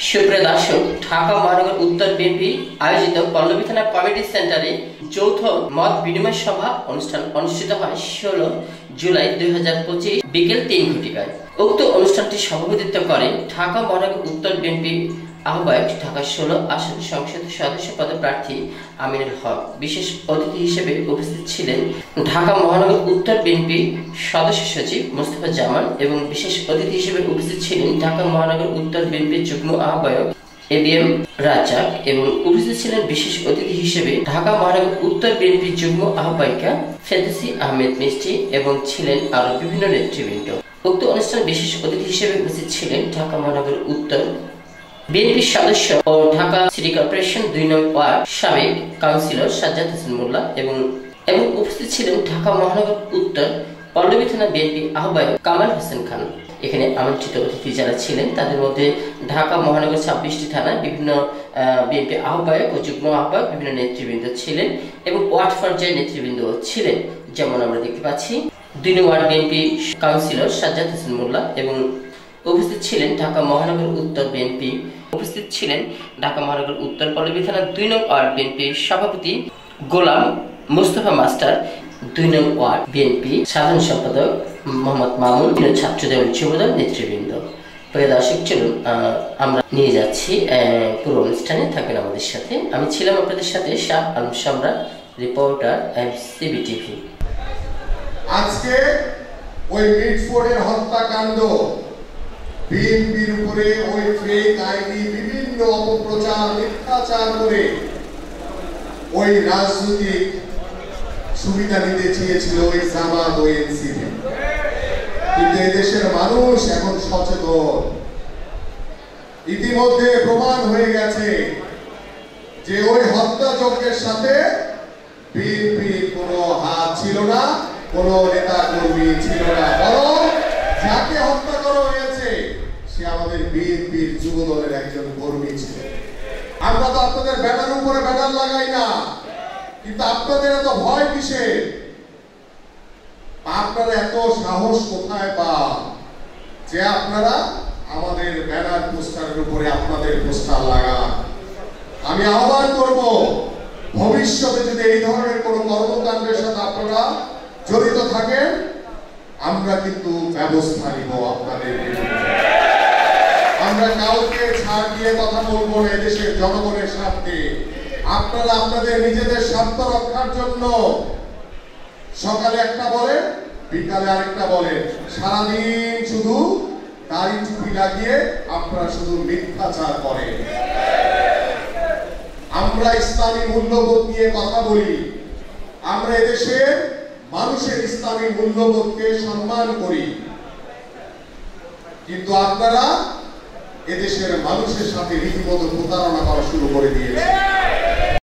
সুপ্রিয় দর্শক, ঢাকা মহানগর উত্তর বিএনপি আয়োজিত পল্লবী থানা কমিউনিটি সেন্টারে যৌথ মত বিনিময় সভা অনুষ্ঠান অনুষ্ঠিত হয় 16 জুলাই 2025 বিকেল 3 ঘটিকায়। উক্ত অনুষ্ঠানটি সভাপতিত্ব করেন ঢাকা মহানগর উত্তর বিএনপি আহ্বায়ক, ঢাকা 16 আসন সংসদ সদস্য পদপ্রার্থী আমিনুল হক। বিশেষ অতিথি হিসেবে উপস্থিত ছিলেন ঢাকা মহানগর উত্তর বিএনপি সদস্য সচিব মোস্তফা জামান এবং বিশেষ অতিথি হিসেবে উপস্থিত ছিলেন ঢাকা মহানগর উত্তর বিএনপি যুগ্ম আহ্বায়ক এবিএম রাজ্জাক এবং উপস্থিত ছিলেন বিশেষ অতিথি হিসেবে ঢাকা মহানগর উত্তর বিএনপি যুগ্ম আহ্বায়িকা ফেরদৌসী আহমেদ মিষ্টি এবং ছিলেন আরো বিভিন্ন নেতৃবৃন্দ। উক্ত অনুষ্ঠানে বিশেষ অতিথি হিসেবে উপস্থিত ছিলেন ঢাকা মহানগর উত্তর বিএনপি সদস্য ও ঢাকা সিটি কর্পোরেশন 2 নং ওয়ার্ড সাবেক কাউন্সিলর সাজ্জাদ হোসেন মোল্লা এবং উপস্থিত ছিলেন ঢাকা মহানগর উত্তর পল্লবী থানা বিএনপি আহ্বায়ক কামাল হোসেন খান। এখানে আমন্ত্রিত অতিথি যারা ছিলেন তাদের মধ্যে ঢাকা মহানগর 26টি থানায় বিভিন্ন বিএনপি আহ্বায়ক ও যুগ্ম আহ্বায়ক বিভিন্ন নেতৃবৃন্দ ছিলেন এবং ওয়ার্ড পর্যায়ে নেতৃবৃন্দ ছিলেন। যেমন আমরা দেখতে পাচ্ছি 2 নং ওয়ার্ড বিএনপি কাউন্সিলর সাজ্জাদ হোসেন মোল্লা এবং উপস্থিত ছিলেন ঢাকা মহানগর উত্তর বিএনপি উপস্থিত ছিলেন ঢাকা মহানগর উত্তর পল্লবী থানা 2 নং ওয়ার্ড বিএনপি সভাপতি গোলাম মুস্তফা মাস্টার, 2 নং ওয়ার্ড বিএনপি সাধারণ সম্পাদক মোহাম্মদ মামুন, ছাত্রদল যুবদল নেতৃবৃন্দ। প্রিয় দর্শক, চলুন আমরা নিয়ে যাচ্ছি পুরো অনুষ্ঠানে, থাকবেন আমাদের সাথে। আমি ছিলাম আপনাদের সাথে শাহ আলম সম্রাট, রিপোর্টার এমসিবি টিভি। আজকে ওই মিটফোর্ডের হত্যাকাণ্ড, বিএনপির উপরে ওই ফেক আইডি বিভিন্ন অপপ্রচার মিথ্যাচার করে ওই রাজনৈতিক সুবিধা নিতে চেয়েছিল ওই জামাত ও এনসিপি। কিন্তু এই দেশের মানুষ এখন সচেতন। ইতিমধ্যে প্রমাণ হয়ে গেছে যে ওই হত্যাযজ্ঞের সাথে বিএনপির কোনো হাত ছিল না, কোনো নেতা কর্মী ছিল না, বরং যাকে হত্যা করা হয়েছে সে আমাদের বিএনপির যুবদলের একজন কর্মী ছিল। আমরা তো আপনাদের ব্যানার উপরে ব্যানার লাগাই না, কিন্তু আপনাদের এত ভয় কিসের? আপনারা এত সাহস কোথায় পান যে আপনারা আমাদের ব্যানার পোস্টারের উপরে আপনাদের পোস্টার লাগান? আমি আহ্বান করব, ভবিষ্যতে যদি এই ধরনের কোনো কর্মকাণ্ডের সাথে আপনারা জড়িত থাকেন, আমরা কিন্তু ব্যবস্থা নিব আপনাদের বিরুদ্ধে। আমরা কাউকে ছাড় দিয়ে কথা বলবো না। এদেশের জনগণের স্বার্থে আপনারা আপনাদের নিজেদের স্বার্থ রক্ষার জন্য সকালে একটা বলেন, বিকালে আরেকটা বলেন, সারাদিন শুধু দাড়ি টুপি লাগিয়ে আপনারা শুধু মিথ্যাচার করেন। আমরা ইসলামী মূল্যবোধ নিয়ে কথা বলি, আমরা এদেশের মানুষের ইসলামী মূল্যবোধকে সম্মান করি, কিন্তু আপনারা এদেশের মানুষের সাথে রীতিমতো প্রতারণা করা শুরু করে দিয়েছেন।